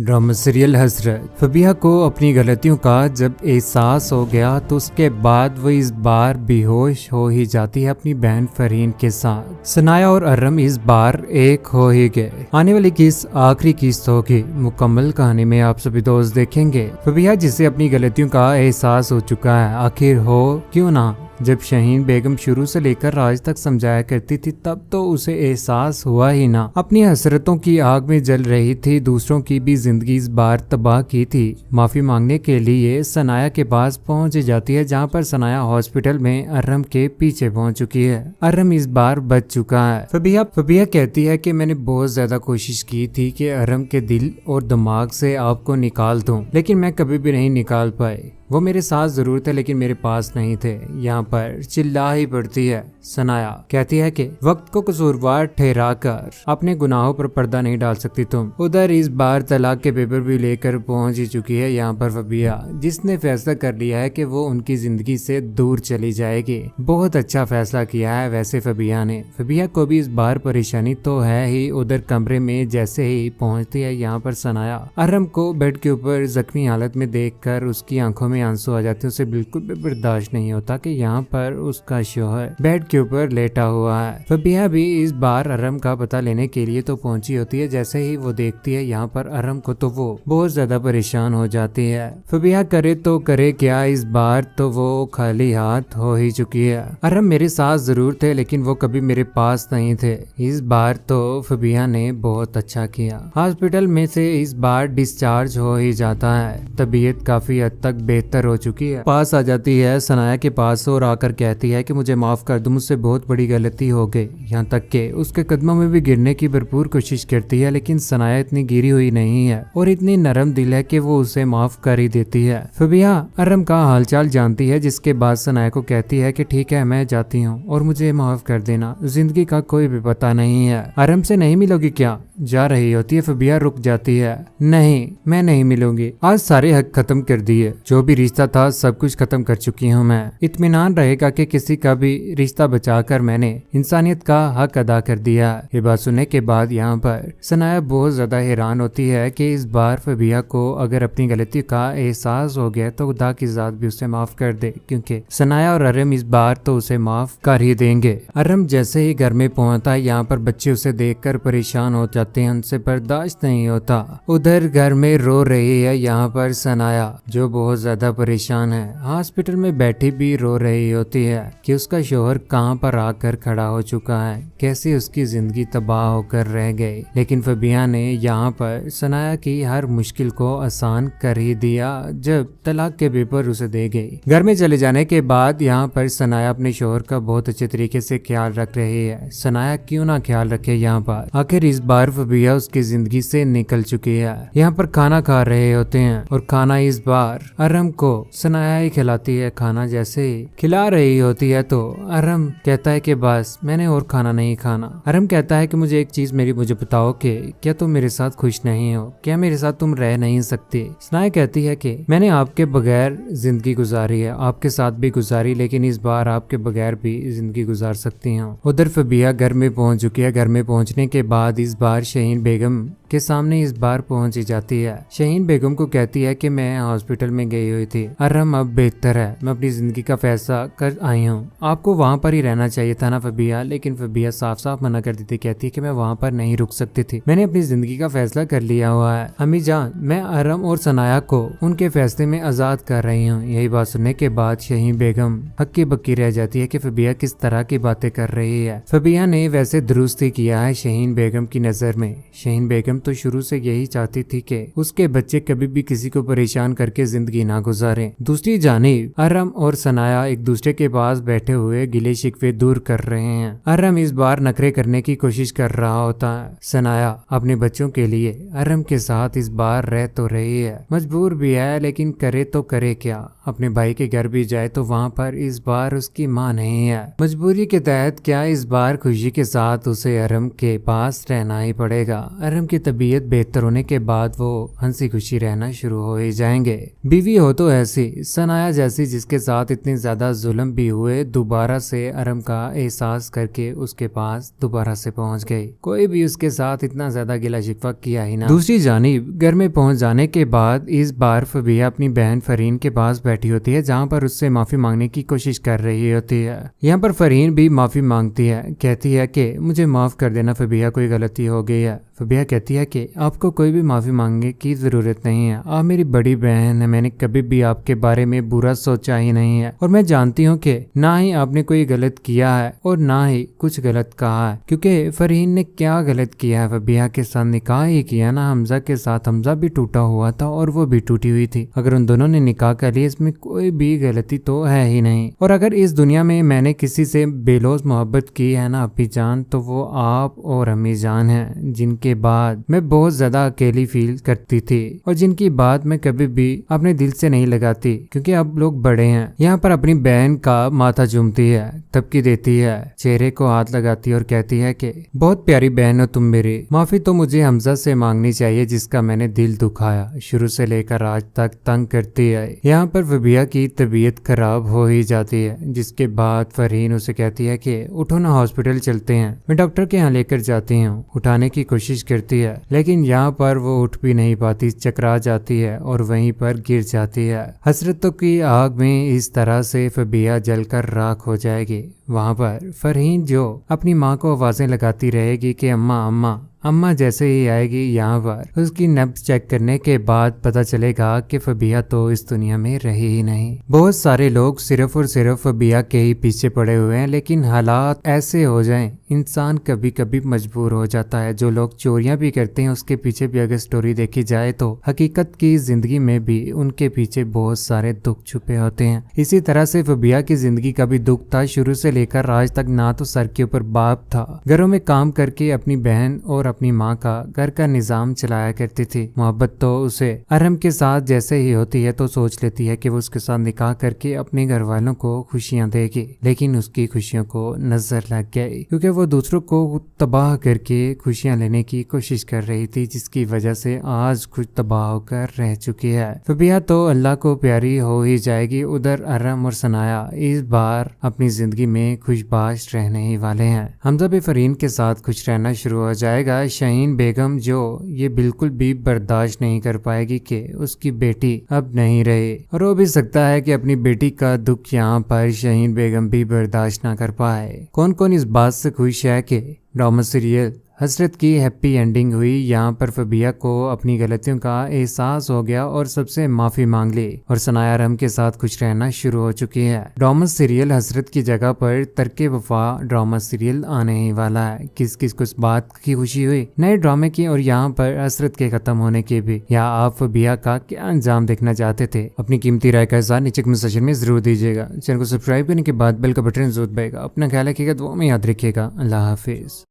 Drama serial हसरत। फबिहा को अपनी गलतियों का जब एहसास हो गया तो उसके बाद वो इस बार बेहोश हो ही जाती है अपनी बहन फरहीन के साथ। सनाया और अर्रम इस बार एक हो ही गए। आने वाली किस्त आखिरी किस्त होगी। मुकम्मल कहानी में आप सभी दोस्त देखेंगे फबिहा जिसे अपनी गलतियों का एहसास हो चुका है, आखिर हो क्यों ना। जब शहीन बेगम शुरू से लेकर आज तक समझाया करती थी तब तो उसे एहसास हुआ ही ना। अपनी हसरतों की आग में जल रही थी, दूसरों की भी जिंदगी इस बार तबाह की थी। माफी मांगने के लिए सनाया के पास पहुंच जाती है, जहां पर सनाया हॉस्पिटल में अर्रम के पीछे पहुंच चुकी है। अर्रम इस बार बच चुका है। फबिहा कहती है कि मैंने बहुत ज्यादा कोशिश की थी कि अर्रम के दिल और दिमाग से आपको निकाल दूं, लेकिन मैं कभी भी नहीं निकाल पाई। वो मेरे साथ जरूर थे लेकिन मेरे पास नहीं थे। यहाँ पर चिल्ला ही पड़ती है। सनाया कहती है कि वक्त को कसूरवार ठहरा कर अपने गुनाहों पर पर्दा नहीं डाल सकती तुम। उधर इस बार तलाक के पेपर भी लेकर पहुंच ही चुकी है यहाँ पर फबिहा, जिसने फैसला कर लिया है कि वो उनकी जिंदगी से दूर चली जाएगी। बहुत अच्छा फैसला किया है वैसे फबिहा ने। फबिहा को भी इस बार परेशानी तो है ही। उधर कमरे में जैसे ही पहुंचती है यहाँ पर सनाया अर्रम को बेड के ऊपर जख्मी हालत में देखकर उसकी आंखों में आंसू आ जाते हैं। उसे बिल्कुल भी बर्दाश्त नहीं होता कि यहाँ पर उसका शौहर बेड के ऊपर लेटा हुआ है। फबिहा भी इस बार अर्रम का पता लेने के लिए तो पहुंची होती है। जैसे ही वो देखती है यहाँ पर अर्रम को तो वो बहुत ज्यादा परेशान हो जाती है। फबिहा करे तो करे क्या, इस बार तो वो खाली हाथ हो ही चुकी है। अर्रम मेरे साथ जरूर थे लेकिन वो कभी मेरे पास नहीं थे। इस बार तो फबिहा ने बहुत अच्छा किया। हॉस्पिटल में से इस बार डिस्चार्ज हो ही जाता है। तबीयत काफी हद तक बेहतर हो चुकी है। पास आ जाती है सनाया के पास और आकर कहती है कि मुझे माफ कर दो, मुझसे बहुत बड़ी गलती हो गई। यहाँ तक के उसके कदमों में भी गिरने की भरपूर कोशिश करती है, लेकिन सनाया इतनी गिरी हुई नहीं है और इतनी नरम दिल है कि वो उसे माफ कर ही देती है। फबिहा अर्रम का हालचाल जानती है, जिसके बाद सनाया को कहती है कि ठीक है मैं जाती हूँ और मुझे माफ कर देना, जिंदगी का कोई भी पता नहीं है। अर्रम से नहीं मिलोगी क्या? जा रही होती है फबिहा, रुक जाती है। नहीं, मैं नहीं मिलूंगी। आज सारे हक खत्म कर दिए, जो भी रिश्ता था सब कुछ खत्म कर चुकी हूँ मैं। इत्मीनान रहेगा कि किसी का भी रिश्ता बचाकर मैंने इंसानियत का हक अदा कर दिया। ये बात सुनने के बाद यहाँ पर सनाया बहुत ज्यादा हैरान होती है कि इस बार फबिहा को अगर अपनी गलती का एहसास हो गया तो खुदा की जात भी उसे माफ कर दे, क्योंकि सनाया और अर्रम इस बार तो उसे माफ कर ही देंगे। अर्रम जैसे ही घर में पहुंचता है यहाँ पर बच्चे उसे देखकर परेशान हो जाते हैं, उनसे बर्दाश्त नहीं होता। उधर घर में रो रही है यहाँ पर सनाया, जो बहुत ज्यादा परेशान है। हॉस्पिटल में बैठी भी रो रही होती है कि उसका शौहर कहाँ पर आकर खड़ा हो चुका है, कैसे उसकी जिंदगी तबाह होकर रह गई। लेकिन फबिहा ने यहाँ पर सनाया की हर मुश्किल को आसान कर ही दिया जब तलाक के पेपर उसे दे गई। घर में चले जाने के बाद यहाँ पर सनाया अपने शौहर का बहुत अच्छे तरीके से ख्याल रख रही है। सनाया क्यों ना ख्याल रखे यहाँ पर, आखिर इस बार फबिहा उसकी जिंदगी से निकल चुकी है। यहाँ पर खाना खा रहे होते हैं और खाना इस बार अर्रम को सनाया ही खिलाती है। खाना जैसे ही खिला रही होती है तो अर्रम कहता है कि बस मैंने और खाना नहीं खाना। अर्रम कहता है कि मुझे एक चीज मुझे बताओ कि क्या तुम मेरे साथ खुश नहीं हो, क्या मेरे साथ तुम रह नहीं सकती? सनाया कहती है कि मैंने आपके बगैर जिंदगी गुजारी है, आपके साथ भी गुजारी, लेकिन इस बार आपके बगैर भी जिंदगी गुजार सकती हूँ। उधर फबिहा घर में पहुंच चुकी है। घर में पहुंचने के बाद इस बार शहीन बेगम के सामने इस बार पहुंच जाती है। शहीन बेगम को कहती है कि मैं हॉस्पिटल में गई हुई थी, अर्रम अब बेहतर है, मैं अपनी जिंदगी का फैसला कर आई हूँ। आपको वहाँ पर ही रहना चाहिए था ना फबिहा? लेकिन फबिहा साफ साफ मना कर देती, कहती है कि मैं वहाँ पर नहीं रुक सकती थी, मैंने अपनी जिंदगी का फैसला कर लिया हुआ है। अम्मी जान, मैं अर्रम और सनाया को उनके फैसले में आजाद कर रही हूँ। यही बात सुनने के बाद शहीन बेगम हक्की बक्की रह जाती है कि फबिहा किस तरह की बातें कर रही है। फबिहा ने वैसे दुरुस्त ही किया है शहीन बेगम की नजर में। शहीन बेगम तो शुरू से यही चाहती थी कि उसके बच्चे कभी भी किसी को परेशान करके जिंदगी ना गुजारें। दूसरी जानिब अर्रम और सनाया एक दूसरे के पास बैठे हुए गिले शिकवे दूर कर रहे हैं। अर्रम इस बार नखरे करने की कोशिश कर रहा होता है। सनाया अपने बच्चों के लिए अर्रम के साथ इस बार रह तो रही है, मजबूर भी है, लेकिन करे तो करे क्या? अपने भाई के घर भी जाए तो वहाँ पर इस बार उसकी माँ नहीं है। मजबूरी के तहत क्या इस बार खुशी के साथ उसे अर्रम के पास रहना ही पड़ेगा। अर्रम की तबीयत बेहतर होने के बाद वो हंसी खुशी रहना शुरू हो ही जाएंगे। बीवी हो तो ऐसी, सनाया जैसी, जिसके साथ इतने ज्यादा जुल्म भी हुए, दोबारा से अरम का एहसास करके उसके पास दोबारा से पहुंच गई। कोई भी उसके साथ इतना ज्यादा गिला शिकवा किया ही ना। दूसरी जानिब घर में पहुंच जाने के बाद इस बार फबिया अपनी बहन फरीन के पास बैठी होती है, जहां पर उससे माफी मांगने की कोशिश कर रही होती है। यहाँ पर फरीन भी माफी मांगती है, कहती है कि मुझे माफ कर देना फबिया, कोई गलती हो गई है। फबिया कहती है कि आपको कोई भी माफी मांगने की जरूरत नहीं है, आप मेरी बड़ी बहन है, मैंने कभी भी आपके बारे में बुरा सोचा ही नहीं है, और मैं जानती हूँ कि ना ही आपने कोई गलत किया है और ना ही कुछ गलत कहा है, क्योंकि फरीन ने क्या गलत किया है, फबिया के साथ निकाह ही किया ना हमजा के साथ। हमजा भी टूटा हुआ था और वो भी टूटी हुई थी। अगर उन दोनों ने निकाह कर लिया, इसमें कोई भी गलती तो है ही नहीं। और अगर इस दुनिया में मैंने किसी से बेलौस मोहब्बत की है ना अपनी जान, तो वो आप और अम्मी जान है, जिनके बाद मैं बहुत ज्यादा अकेली फील करती थी और जिनकी बात मैं कभी भी अपने दिल से नहीं लगाती, क्योंकि अब लोग बड़े हैं। यहाँ पर अपनी बहन का माथा चूमती है, तबकी देती है, चेहरे को हाथ लगाती है और कहती है कि बहुत प्यारी बहन हो तुम मेरी। माफी तो मुझे हमजा से मांगनी चाहिए, जिसका मैंने दिल दुखाया, शुरू से लेकर आज तक तंग करती है। यहाँ पर फबिया की तबीयत खराब हो ही जाती है, जिसके बाद फरहीन उसे कहती है कि उठो ना, हॉस्पिटल चलते हैं, मैं डॉक्टर के यहाँ लेकर जाती हूँ। उठाने की कोशिश करती है, लेकिन यहाँ पर वो उठ भी नहीं पाती, चकरा जाती है और वहीं पर गिर जाती है। हसरतों की आग में इस तरह से फबिया जलकर राख हो जाएगी। वहाँ पर फरहीन जो अपनी माँ को आवाजें लगाती रहेगी कि अम्मा अम्मा अम्मा, जैसे ही आएगी यहाँ पर उसकी नब्ज चेक करने के बाद पता चलेगा कि फबिया तो इस दुनिया में रही ही नहीं। बहुत सारे लोग सिर्फ और सिर्फ फबिया के ही पीछे पड़े हुए हैं, लेकिन हालात ऐसे हो जाएं, इंसान कभी कभी मजबूर हो जाता है। जो लोग चोरियां भी करते हैं, उसके पीछे भी अगर स्टोरी देखी जाए तो हकीकत की जिंदगी में भी उनके पीछे बहुत सारे दुख छुपे होते हैं। इसी तरह से फबिया की जिंदगी का भी दुख था, शुरू से लेकर आज तक। ना तो सर के ऊपर बाप था, घरों में काम करके अपनी बहन और अपनी माँ का घर का निजाम चलाया करती थी। मोहब्बत तो उसे अरम के साथ जैसे ही होती है तो सोच लेती है कि वो उसके साथ निकाह करके अपने घर वालों को खुशियां देगी, लेकिन उसकी खुशियों को नजर लग गई, क्योंकि वो दूसरों को तबाह करके खुशियां लेने की कोशिश कर रही थी, जिसकी वजह से आज खुद तबाह होकर रह चुकी है। फबिया तो अल्लाह को प्यारी हो ही जाएगी। उधर अरम और सनाया इस बार अपनी जिंदगी में खुशबाश रहने ही वाले हैं। हमजा भी फरीन के साथ खुश रहना शुरू हो जाएगा। शाहीन बेगम जो ये बिल्कुल भी बर्दाश्त नहीं कर पाएगी कि उसकी बेटी अब नहीं रहे, और हो भी सकता है कि अपनी बेटी का दुख यहाँ पर शाहीन बेगम भी बर्दाश्त ना कर पाए। कौन कौन इस बात से खुश है कि ड्रामा सीरियल हसरत की हैप्पी एंडिंग हुई। यहाँ पर फबिया को अपनी गलतियों का एहसास हो गया और सबसे माफी मांग ली, और सनाया अरम के साथ खुश रहना शुरू हो चुकी है। ड्रामा सीरियल हसरत की जगह पर तरके वफा ड्रामा सीरियल आने ही वाला है। किस किस को इस बात की खुशी हुई नए ड्रामे की और यहाँ पर हसरत के खत्म होने की भी, या आप फबिया का क्या अंजाम देखना चाहते थे? अपनी कीमती राय का साथ नीचे कमेंट सेक्शन में जरूर दीजिएगा। चैनल को सब्सक्राइब करने के बाद बेल का बटन जरूर दबाएगा। अपना ख्याल रखिएगा, दुआ में याद रखिएगा। अल्लाह हाफिज।